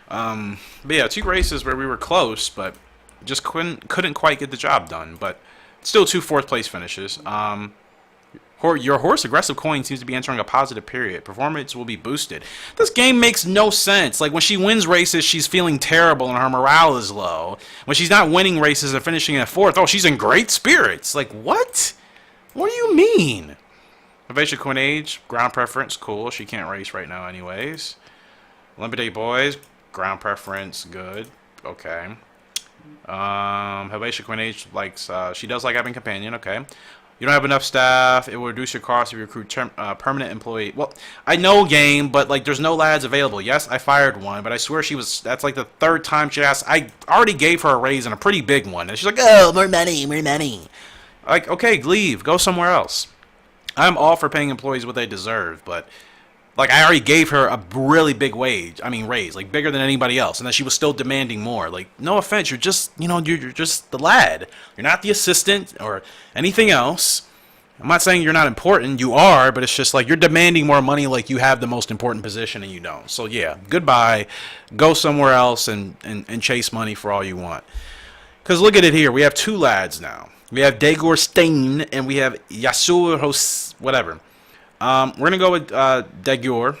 But yeah, 2 races where we were close, but just couldn't quite get the job done. But still 2 4th place finishes. Your horse aggressive coin seems to be entering a positive period. Performance will be boosted. This game makes no sense. Like when she wins races, she's feeling terrible and her morale is low. When she's not winning races and finishing at 4th, oh, she's in great spirits. Like what? What do you mean? Vivacious Queen Age, ground preference, cool. She can't race right now, anyways. Olympic Day Boys, ground preference, good. Okay. Vivacious Queen Age likes. She does like having companion. Okay. You don't have enough staff. It will reduce your cost if you recruit permanent employee. Well, I know game, but like there's no lads available. Yes, I fired one, but I swear she was. That's like the 3rd time she asked. I already gave her a raise and a pretty big one, and she's like, "Oh, more money, more money." Like, okay, leave, go somewhere else. I'm all for paying employees what they deserve, but like I already gave her a really big wage. I mean, raise, like bigger than anybody else, and then she was still demanding more. Like, no offense, you're just, you're just the lad. You're not the assistant or anything else. I'm not saying you're not important. You are, but it's just like you're demanding more money, like you have the most important position and you don't. So yeah, goodbye. Go somewhere else and chase money for all you want. Because look at it here. We have 2 lads now. We have Dagor Stein and we have Yasur Hos, whatever. We're going to go with Dagor.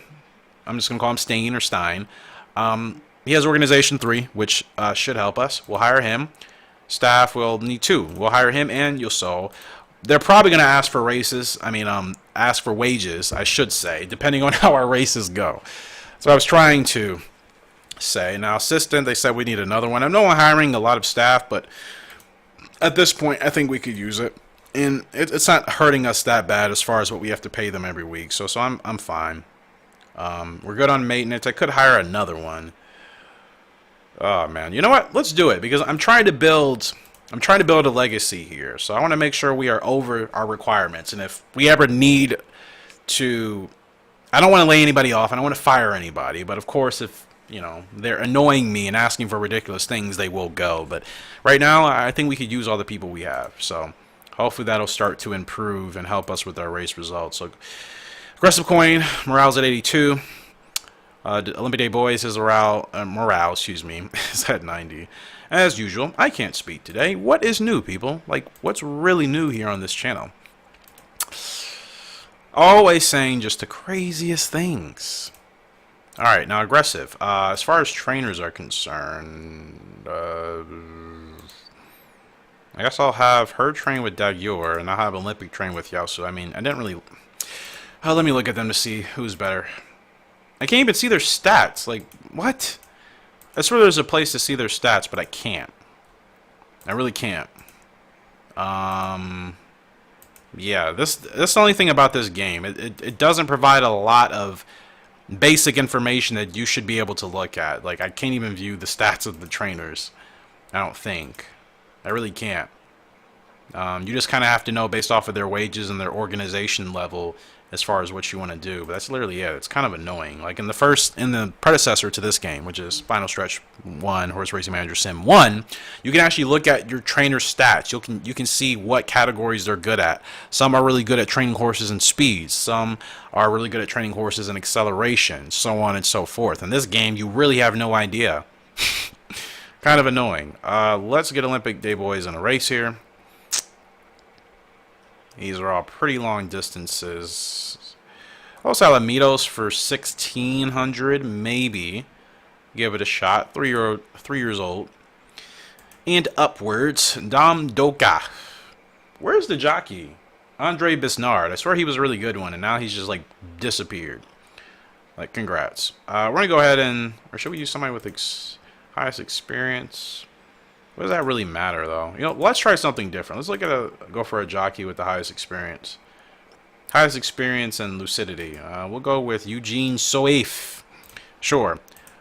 I'm just going to call him Stein or Stein. He has Organization 3, which should help us. We'll hire him. Staff will need 2. We'll hire him and Yoso. They're probably going to ask for races. I mean, ask for wages, I should say, depending on how our races go. So I was trying to say. Now, assistant, they said we need another one. I know I'm hiring a lot of staff, but at this point, I think we could use it. And it's not hurting us that bad as far as what we have to pay them every week. So I'm fine. We're good on maintenance. I could hire another one. Oh man, you know what? Let's do it because I'm trying to build a legacy here. So I want to make sure we are over our requirements. And if we ever need to, I don't want to lay anybody off. I don't want to fire anybody. But of course, if they're annoying me and asking for ridiculous things, they will go. But right now, I think we could use all the people we have. So hopefully that'll start to improve and help us with our race results. So aggressive coin, morale's at 82. Olympic Day Boys, his morale, is at 90. As usual, I can't speak today. What is new, people? Like, what's really new here on this channel? Always saying just the craziest things. Alright, now aggressive. As far as trainers are concerned, I guess I'll have her train with Dagyur, and I'll have Olympic train with Yasu. I mean, I didn't really... let me look at them to see who's better. I can't even see their stats. Like, what? I swear there's a place to see their stats, but I can't. I really can't. Yeah, that's the only thing about this game. It doesn't provide a lot of basic information that you should be able to look at. Like, I can't even view the stats of the trainers. I don't think. I really can't. You just kind of have to know based off of their wages and their organization level as far as what you want to do. But that's literally it. It's kind of annoying. Like in the predecessor to this game, which is Final Stretch 1, Horse Racing Manager Sim 1, you can actually look at your trainer stats. You can see what categories they're good at. Some are really good at training horses and speeds. Some are really good at training horses and acceleration, so on and so forth. In this game, you really have no idea. Kind of annoying. Let's get Olympic Day Boys in a race here. These are all pretty long distances. Los Alamitos for 1,600, maybe. Give it a shot. 3 years old. And upwards, Dom Doka. Where's the jockey? Andre Bisnard. I swear he was a really good one, and now he's just, like, disappeared. Like, congrats. We're going to go ahead and... Or should we use somebody with highest experience? What does that really matter, though? Let's try something different. Let's go for a jockey with the highest experience. Highest experience and lucidity. We'll go with Eugene Soif. Sure.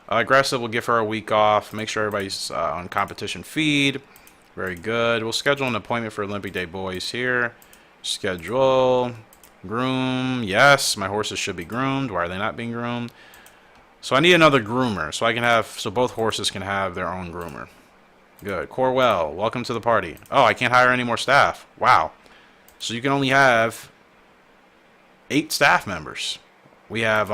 Aggressive, we'll give her a week off. Make sure everybody's on competition feed. Very good. We'll schedule an appointment for Olympic Day Boys here. Schedule. Groom. Yes, my horses should be groomed. Why are they not being groomed? So I need another groomer. So both horses can have their own groomer. Good. Corwell, welcome to the party. Oh, I can't hire any more staff. Wow. So you can only have 8 staff members. We have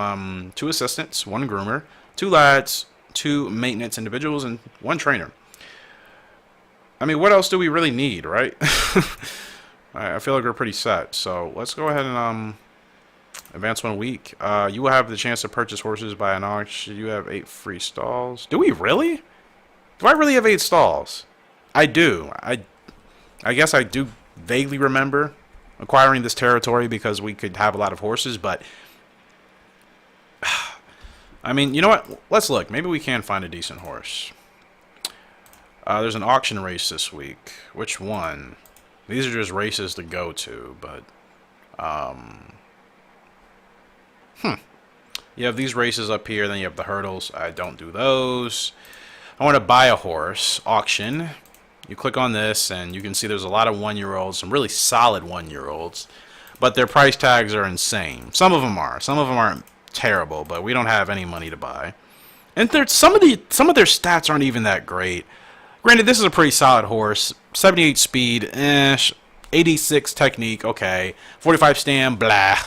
2 assistants, 1 groomer, 2 lads, 2 maintenance individuals, and 1 trainer. I mean, what else do we really need, right? I feel like we're pretty set. So let's go ahead and advance 1 week. You will have the chance to purchase horses by an auction. You have 8 free stalls. Do we really? Do I really have 8 stalls? I do. I guess I do vaguely remember acquiring this territory because we could have a lot of horses, but I mean, you know what? Let's look. Maybe we can find a decent horse. There's an auction race this week. Which one? These are just races to go to, but you have these races up here, then you have the hurdles. I don't do those. I want to buy a horse. Auction. You click on this, and you can see there's a lot of 1-year-olds, some really solid 1-year-olds, but their price tags are insane. Some of them are. Some of them aren't terrible, but we don't have any money to buy. And some of their stats aren't even that great. Granted, this is a pretty solid horse. 78 speed, 86 technique, okay. 45 stam, blah.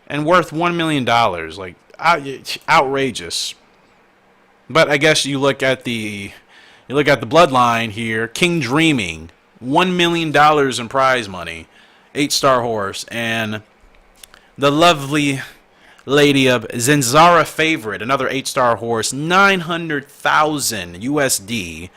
And worth $1 million. Like, outrageous. But I guess you look at the bloodline here. King Dreaming, $1 million in prize money, 8-star horse, and the lovely lady of Zenzara Favorite, another 8-star horse, 900,000 USD.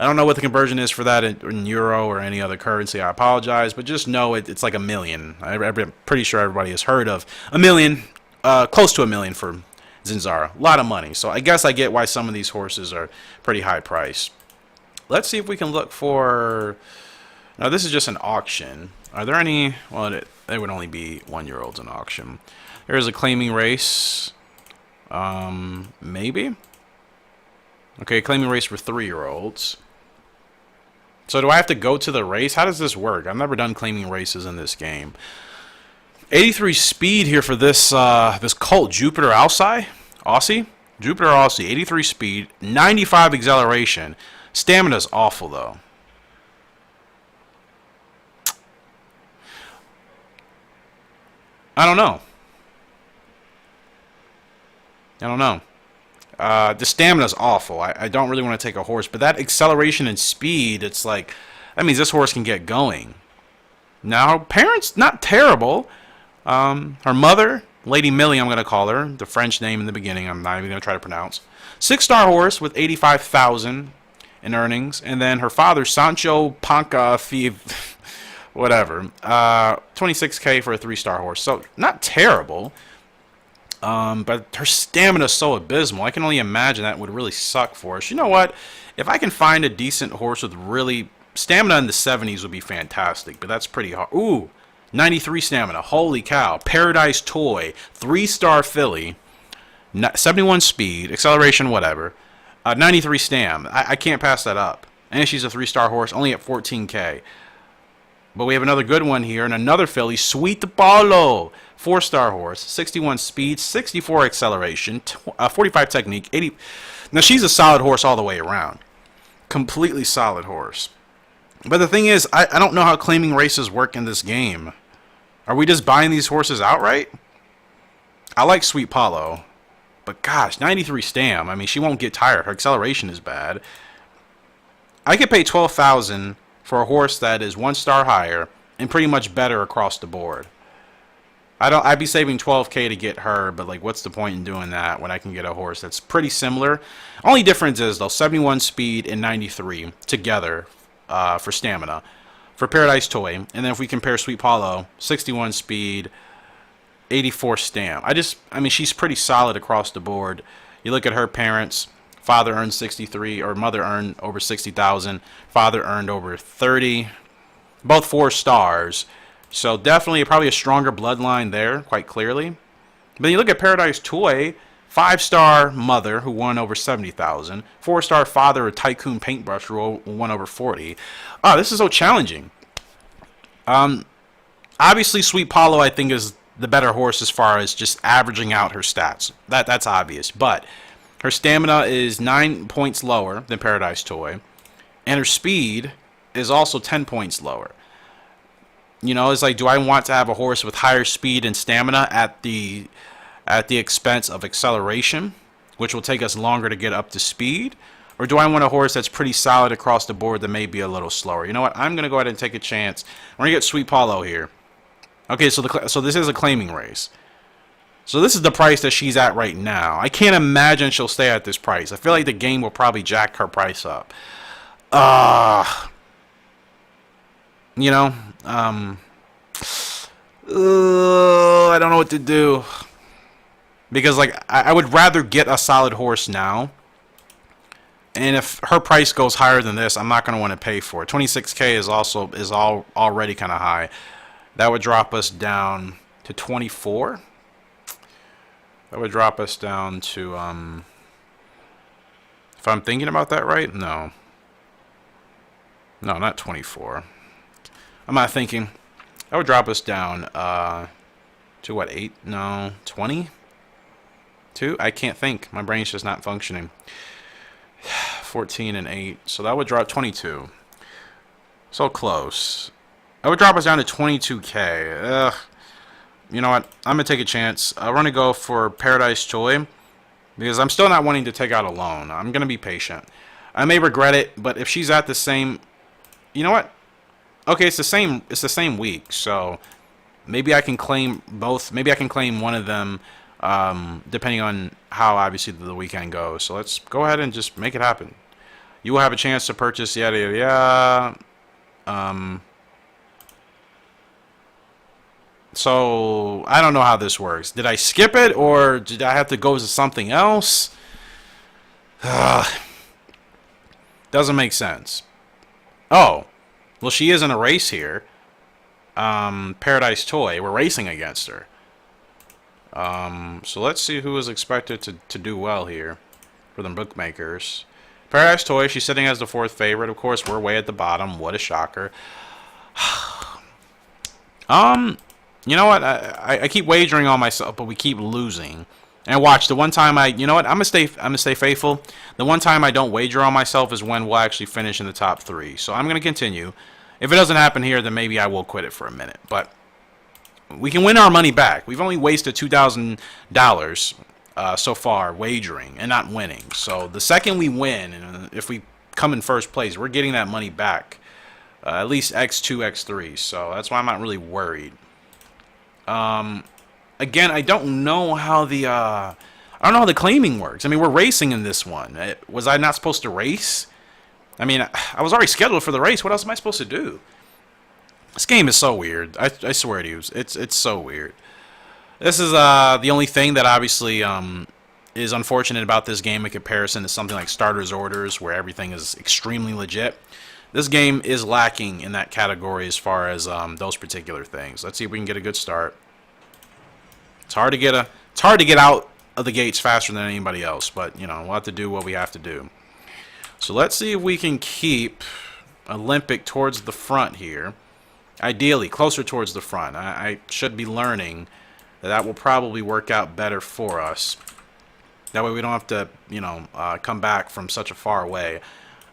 I don't know what the conversion is for that in euro or any other currency. I apologize, but just know it's like $1 million. I'm pretty sure everybody has heard of $1 million, close to $1 million for Zenzara. A lot of money. So I guess I get why some of these horses are pretty high priced. Let's see if we can look for... Now, this is just an auction. Are there any... Well, they would only be 1-year-olds in auction. There is a claiming race. Maybe? Okay, claiming race for 3-year-olds. So do I have to go to the race? How does this work? I've never done claiming races in this game. 83 speed here for this this Colt Jupiter Aussie? Jupiter Aussie, 83 speed, 95 acceleration. Stamina's awful though. I don't know. The stamina's awful. I don't really want to take a horse, but that acceleration and speed, it's like, that means this horse can get going. Now, parents, not terrible. Her mother, Lady Millie, I'm going to call her, the French name in the beginning, I'm not even going to try to pronounce. 6-star horse with 85,000 in earnings, and then her father, Sancho Panca, whatever, 26K for a 3-star horse. So, not terrible. But her stamina is so abysmal. I can only imagine that would really suck for us. You know what? If I can find a decent horse with really... Stamina in the 70s would be fantastic, but that's pretty hard. Ooh, 93 stamina. Holy cow. Paradise Toy. 3-star filly. 71 speed. Acceleration, whatever. 93 stam. I can't pass that up. And she's a 3-star horse, only at 14K. But we have another good one here, and another filly, Sweet Paulo, 4-star horse, 61 speed, 64 acceleration, 45 technique, 80. Now she's a solid horse all the way around, completely solid horse. But the thing is, I don't know how claiming races work in this game. Are we just buying these horses outright? I like Sweet Paulo, but gosh, 93 stam. I mean, she won't get tired. Her acceleration is bad. I could pay 12,000 for a horse that is 1-star higher and pretty much better across the board. I'd be saving 12K to get her, but like, what's the point in doing that when I can get a horse that's pretty similar? Only difference is though, 71 speed and 93 together for stamina for Paradise Toy, and then if we compare Sweet Paulo, 61 speed, 84 stam. I mean, she's pretty solid across the board. You look at her parents. Father earned 63, or mother earned over 60,000. Father earned over 30. Both 4 stars. So definitely probably a stronger bloodline there, quite clearly. But then you look at Paradise Toy, 5-star mother who won over 70,000. 4-star father, a Tycoon Paintbrush who won over 40. Oh, this is so challenging. Obviously, Sweet Paulo, I think, is the better horse as far as just averaging out her stats. That's obvious. But her stamina is 9 points lower than Paradise Toy, and her speed is also 10 points lower. You know, it's like, do I want to have a horse with higher speed and stamina at the expense of acceleration? which will take us longer to get up to speed? Or do I want a horse that's pretty solid across the board that may be a little slower? You know what? I'm going to go ahead and take a chance. We're going to get Sweet Paulo here. Okay, so this is a claiming race. So this is the price that she's at right now. I can't imagine she'll stay at this price. I feel like the game will probably jack her price up. You know, I don't know what to do. Because, like, I would rather get a solid horse now. And if her price goes higher than this, I'm not going to want to pay for it. 26K is already kind of high. That would drop us down to 24. That would drop us down to, if I'm thinking about that right, no. No, not 24. I'm not thinking. That would drop us down to what, 8? No, 20? 2? I can't think. My brain's just not functioning. 14 and 8. So that would drop 22. So close. That would drop us down to 22K. Ugh. You know what? I'm going to take a chance. I'm going to go for Paradise Toy because I'm still not wanting to take out a loan. I'm going to be patient. I may regret it, but if she's at the same... You know what? Okay, it's the same week, so maybe I can claim both. Maybe I can claim one of them depending on how obviously the weekend goes. So let's go ahead and just make it happen. You will have a chance to purchase yada yada yada. So I don't know how this works. Did I skip it or did I have to go to something else? Doesn't make sense. Oh, well, she is in a race here. Paradise Toy. We're racing against her. So let's see who is expected to do well here for the bookmakers. Paradise Toy, she's sitting as the 4th favorite. Of course, we're way at the bottom. What a shocker. You know what? I keep wagering on myself, but we keep losing. And watch, the one time you know what? I'm gonna stay faithful. The one time I don't wager on myself is when we'll actually finish in the top 3. So I'm gonna continue. If it doesn't happen here, then maybe I will quit it for a minute. But we can win our money back. We've only wasted $2,000 so far wagering and not winning. So the second we win, and if we come in first place, we're getting that money back. At least X2, X3. So that's why I'm not really worried. Again, I don't know how the claiming works. I mean, we're racing in this one. Was I not supposed to race? I mean, I was already scheduled for the race. What else am I supposed to do? This game is so weird. I swear to you, it's so weird. This is the only thing that obviously is unfortunate about this game in comparison to something like Starter's Orders, where everything is extremely legit. This game is lacking in that category as far as those particular things. Let's see if we can get a good start. It's hard to get out of the gates faster than anybody else, but you know, we'll have to do what we have to do. So let's see if we can keep Olympic towards the front here. Ideally, closer towards the front. I should be learning that will probably work out better for us. That way we don't have to, you know, come back from such a far away.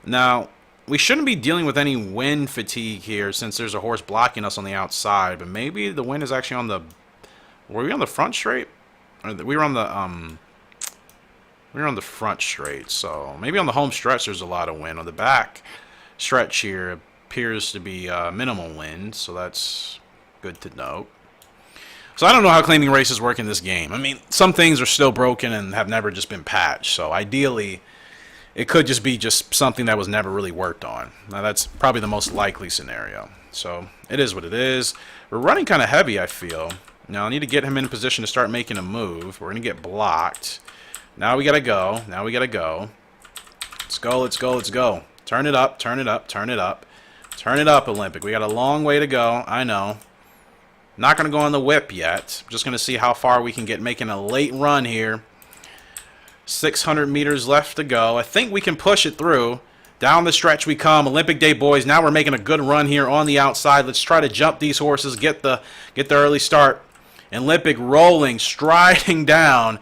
Now, we shouldn't be dealing with any wind fatigue here since there's a horse blocking us on the outside, but maybe the wind is actually on the... Were we on the front straight? Or we were on the front straight, so maybe on the home stretch there's a lot of wind. On the back stretch here appears to be minimal wind, so that's good to note. So I don't know how claiming races work in this game. I mean, some things are still broken and have never just been patched, so ideally it could just be something that was never really worked on. Now that's probably the most likely scenario. So it is what it is. We're running kind of heavy, I feel. Now I need to get him in position to start making a move. We're going to get blocked. Now we got to go. Now we got to go. Let's go, let's go, let's go. Turn it up, turn it up, turn it up. Turn it up, Olympic. We got a long way to go. I know. Not going to go on the whip yet. Just going to see how far we can get making a late run here. 600 meters left to go. I think we can push it through. Down the stretch we come. Olympic Day boys. Now we're making a good run here on the outside. Let's try to jump these horses. Get the early start. Olympic rolling, striding down.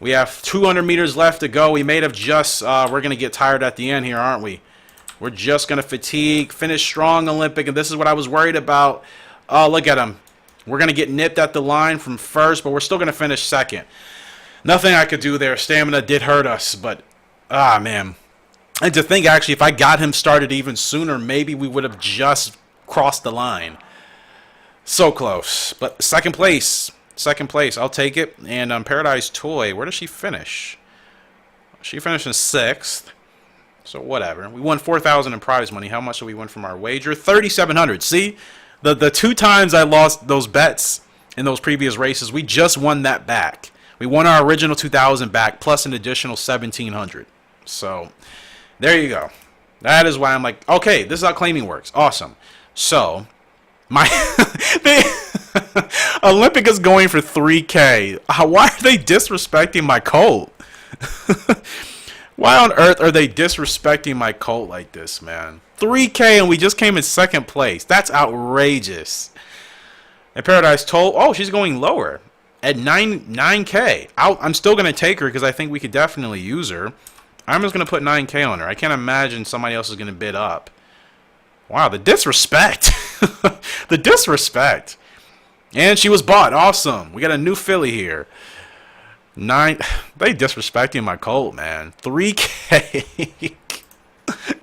We have 200 meters left to go. We may have just... we're going to get tired at the end here, aren't we? We're just going to fatigue. Finish strong, Olympic. And this is what I was worried about. Oh, look at him. We're going to get nipped at the line from first, but we're still going to finish second. Nothing I could do there. Stamina did hurt us, but man. And to think, actually, if I got him started even sooner, maybe we would have just crossed the line. So close. But second place. Second place. I'll take it. And Paradise Toy, where does she finish? She finished in 6th. So whatever. We won 4,000 in prize money. How much did we win from our wager? 3,700. See? The 2 times I lost those bets in those previous races, we just won that back. We won our original 2,000 back plus an additional 1,700. So there you go. That is why I'm like, okay, this is how claiming works. Awesome. So my Olympic is going for 3K. Why are they disrespecting my Colt? Why on earth are they disrespecting my Colt like this, man? 3K and we just came in 2nd place. That's outrageous. And Paradise Toll, oh, she's going lower at 9K. I'm still going to take her because I think we could definitely use her. I'm just going to put 9K on her. I can't imagine somebody else is going to bid up. Wow, the disrespect. The disrespect. And she was bought. Awesome. We got a new filly here. They disrespecting my Colt, man. 3K.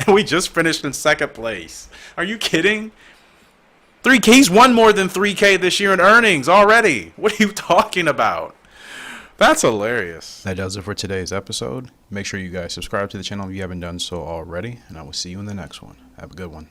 And we just finished in 2nd place. Are you kidding? 3K's won more than 3K this year in earnings already. What are you talking about? That's hilarious. That does it for today's episode. Make sure you guys subscribe to the channel if you haven't done so already. And I will see you in the next one. Have a good one.